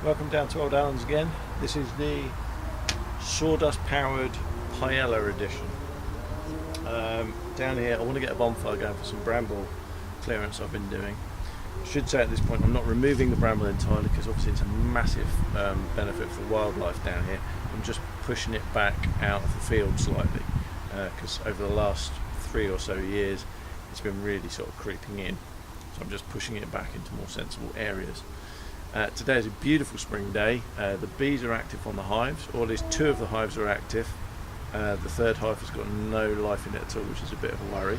Welcome down to Old Allen's again. This is the sawdust powered Paella edition. Down here I want to get a bonfire going for some bramble clearance I've been doing. I should say at this point I'm not removing the bramble entirely because obviously it's a massive benefit for wildlife down here. I'm just pushing it back out of the field slightly because over the last 3 or so years it's been really sort of creeping in. So I'm just pushing it back into more sensible areas. Today is a beautiful spring day. The bees are active on the hives, or at least 2 of the hives are active. The 3rd hive has got no life in it at all, which is a bit of a worry,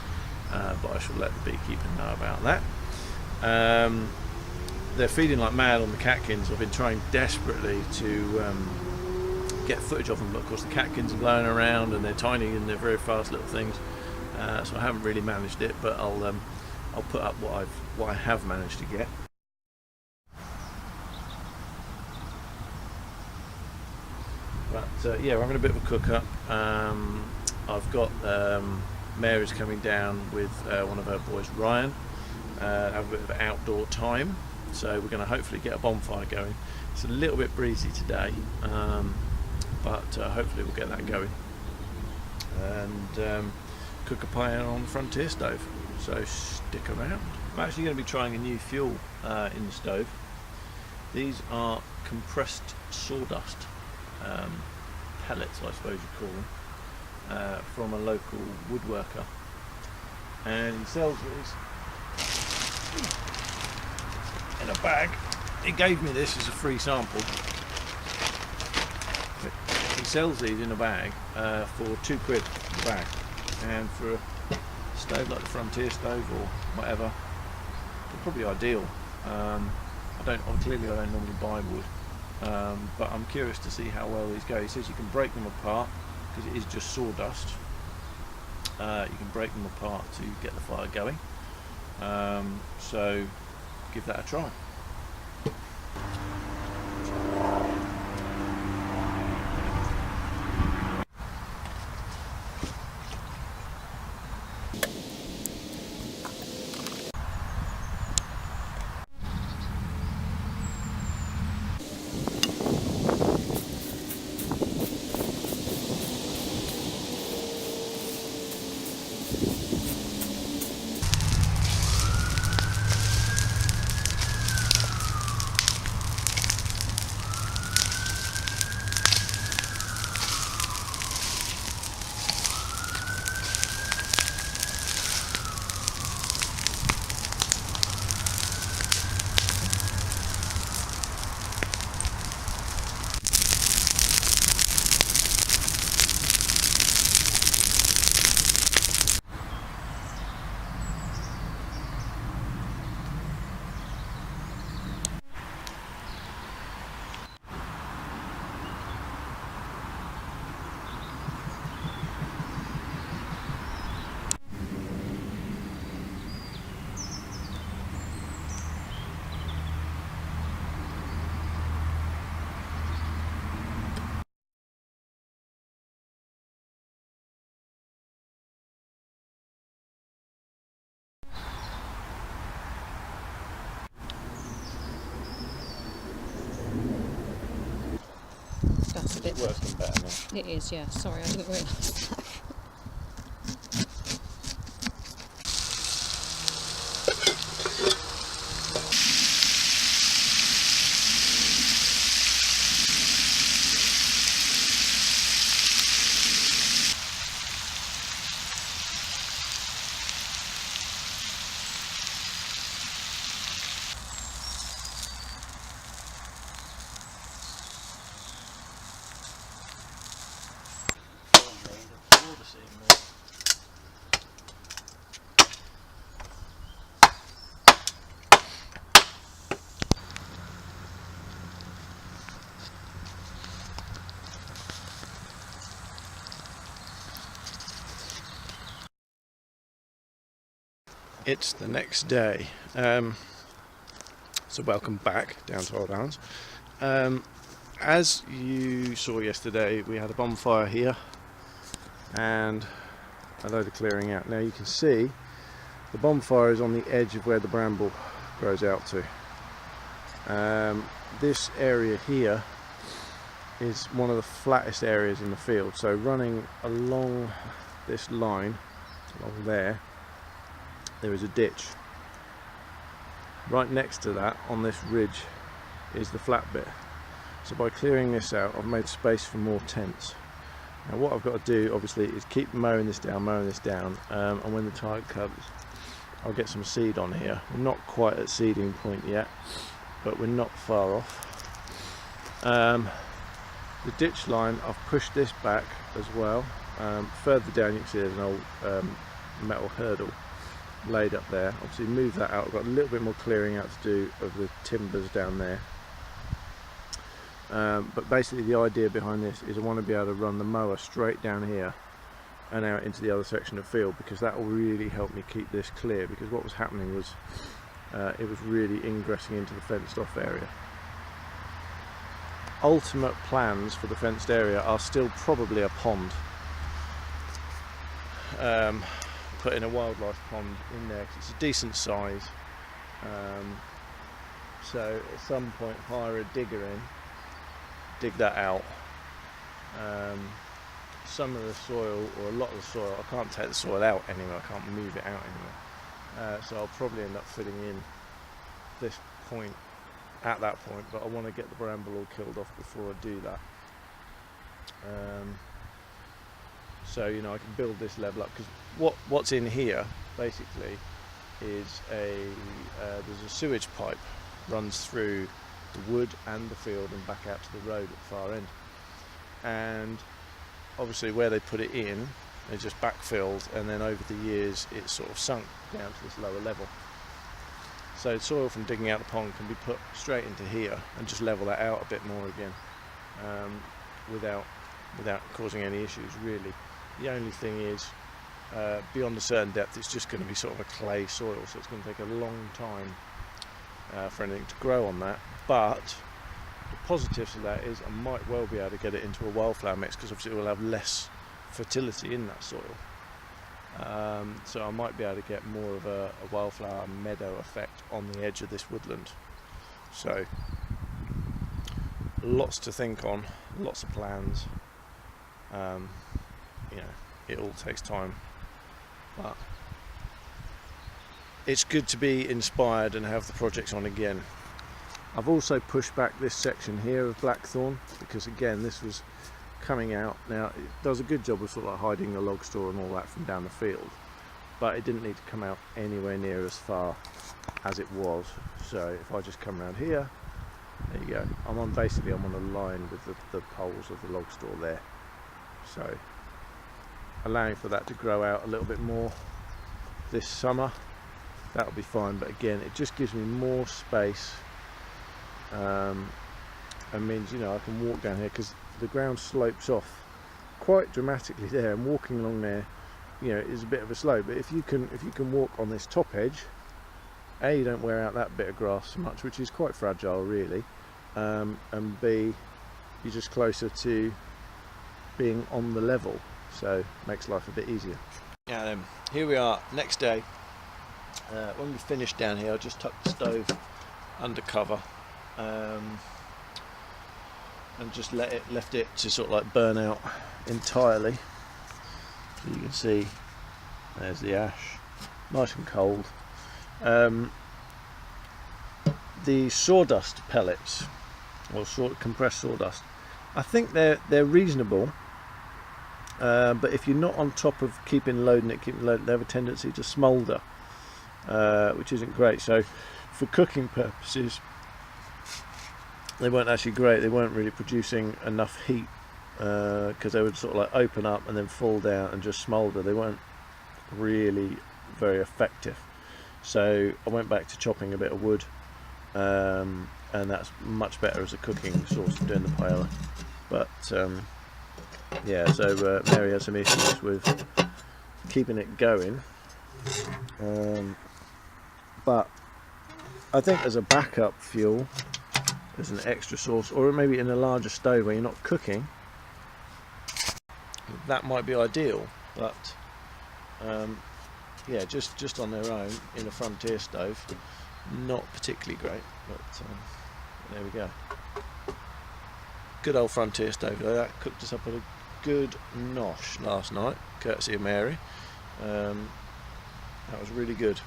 but I shall let the beekeeper know about that. They're feeding like mad on the catkins. I've been trying desperately to get footage of them, but of course the catkins are blowing around and they're tiny and they're very fast little things, so I haven't really managed it, but I'll put up what I have managed to get. But yeah, we're having a bit of a cook up. I've got Mary's coming down with one of her boys, Ryan, have a bit of an outdoor time, so we're going to hopefully get a bonfire going. It's a little bit breezy today, but hopefully we'll get that going and cook a paella on the frontier stove, so stick around. I'm actually going to be trying a new fuel in the stove. These are compressed sawdust pellets, I suppose you'd call them, from a local woodworker, and he sells these in a bag. He gave me this as a free sample. He sells these in a bag for £2 a bag, and for a stove like the Frontier stove or whatever, they're probably ideal. Clearly I don't normally buy wood. But I'm curious to see how well these go. He says you can break them apart because it is just sawdust. You can break them apart to get the fire going. So give that a try. That's a bit working better now. It is, yeah. Sorry, I didn't realise that. It's the next day, so welcome back down to Old Allen's. As you saw yesterday, we had a bonfire here and a load of clearing out. Now you can see the bonfire is on the edge of where the bramble grows out to. This area here is one of the flattest areas in the field, so running along this line, along there is a ditch. Right next to that, on this ridge, is the flat bit. So by clearing this out, I've made space for more tents. Now what I've got to do, obviously, is keep mowing this down, and when the tide comes, I'll get some seed on here. We're not quite at seeding point yet, but we're not far off. The ditch line, I've pushed this back as well. Further down you can see there's an old metal hurdle laid up there. Obviously move that out, I've got a little bit more clearing out to do of the timbers down there. But basically the idea behind this is I want to be able to run the mower straight down here and out into the other section of field, because that will really help me keep this clear, because what was happening was it was really ingressing into the fenced off area. Ultimate plans for the fenced area are still probably a pond. Putting a wildlife pond in there, 'cause it's a decent size. So at some point hire a digger in, dig that out. Some of the soil, or a lot of the soil, I can't take the soil out anywhere, I can't move it out anywhere. So I'll probably end up filling in this point at that point, but I want to get the bramble all killed off before I do that. So you know, I can build this level up, because what's in here basically is there's a sewage pipe runs through the wood and the field and back out to the road at the far end, and obviously where they put it in, they just backfilled, and then over the years it's sort of sunk down to this lower level. So soil from digging out the pond can be put straight into here and just level that out a bit more again, without causing any issues really. The only thing is, beyond a certain depth, it's just going to be sort of a clay soil, so it's going to take a long time for anything to grow on that. But the positives of that is I might well be able to get it into a wildflower mix, because obviously it will have less fertility in that soil. So I might be able to get more of a wildflower meadow effect on the edge of this woodland. So lots to think on, lots of plans. You know, it all takes time, but it's good to be inspired and have the projects on again. I've also pushed back this section here of blackthorn, because again this was coming out. Now it does a good job of sort of like hiding the log store and all that from down the field, but it didn't need to come out anywhere near as far as it was. So if I just come around here, there you go, I'm on a line with the poles of the log store there, so allowing for that to grow out a little bit more this summer, that'll be fine. But again, it just gives me more space, and means, you know, I can walk down here, because the ground slopes off quite dramatically there, and walking along there, you know, is a bit of a slope. But if you can walk on this top edge, A, you don't wear out that bit of grass so much, which is quite fragile really, and B, you're just closer to being on the level, so makes life a bit easier. Now then, here we are, next day. When we finished down here, I just tucked the stove under cover, and just left it to sort of like burn out entirely. So you can see there's the ash, nice and cold. The sawdust pellets, or compressed sawdust, I think they're reasonable, but if you're not on top of keeping loading, they have a tendency to smoulder, which isn't great. So for cooking purposes, they weren't actually great. They weren't really producing enough heat, because they would sort of like open up and then fall down and just smoulder. They weren't really very effective. So I went back to chopping a bit of wood, and that's much better as a cooking source for doing the paella. But yeah, so Mary has some issues with keeping it going, but I think as a backup fuel, as an extra source, or maybe in a larger stove where you're not cooking, that might be ideal. But yeah, just on their own in a frontier stove, not particularly great. But There we go. Good old Frontier stove though. That cooked us up a good nosh last night, courtesy of Mary. That was really good.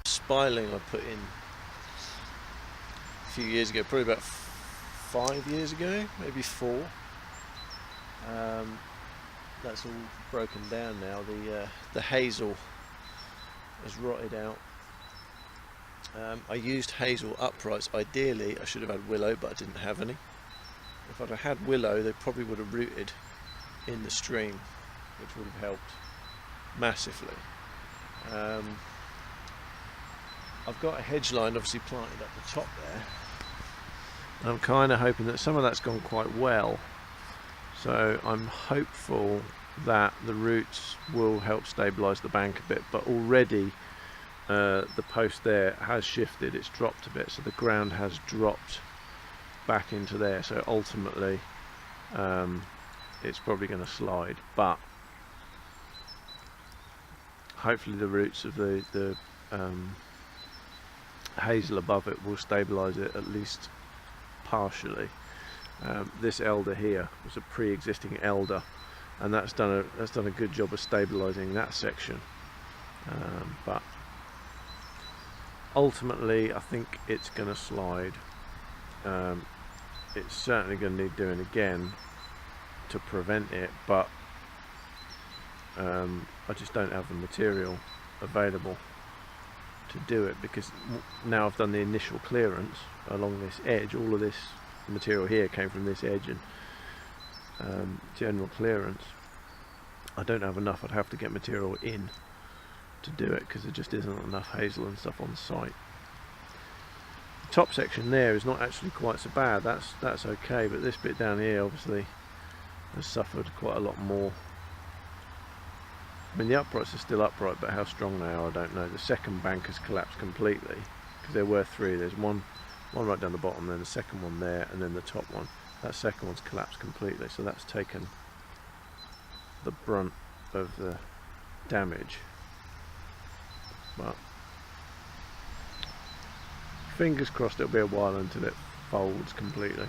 Spiling I put in a few years ago, probably about 5 years ago, maybe 4. That's all broken down now. The hazel has rotted out. I used hazel uprights. Ideally I should have had willow, but I didn't have any. If I'd have had willow, they probably would have rooted in the stream, which would have helped massively. I've got a hedge line obviously planted up the top there. And I'm kind of hoping that some of that's gone quite well. So I'm hopeful that the roots will help stabilise the bank a bit. But already the post there has shifted, it's dropped a bit. So the ground has dropped back into there. So ultimately it's probably going to slide. But hopefully the roots of the hazel above it will stabilise it at least partially. This elder here was a pre-existing elder, and that's done a good job of stabilising that section. But ultimately, I think it's going to slide. It's certainly going to need doing again to prevent it, but I just don't have the material available to do it, because now I've done the initial clearance along this edge. All of this material here came from this edge and general clearance. I don't have enough. I'd have to get material in to do it, because there just isn't enough hazel and stuff on site. The top section there is not actually quite so bad. That's okay, but this bit down here obviously has suffered quite a lot more. I mean, the uprights are still upright, but how strong they are I don't know. The second bank has collapsed completely, because there were 3. There's one right down the bottom, then the second one there, and then the top one. That second one's collapsed completely, so that's taken the brunt of the damage. But fingers crossed it'll be a while until it folds completely.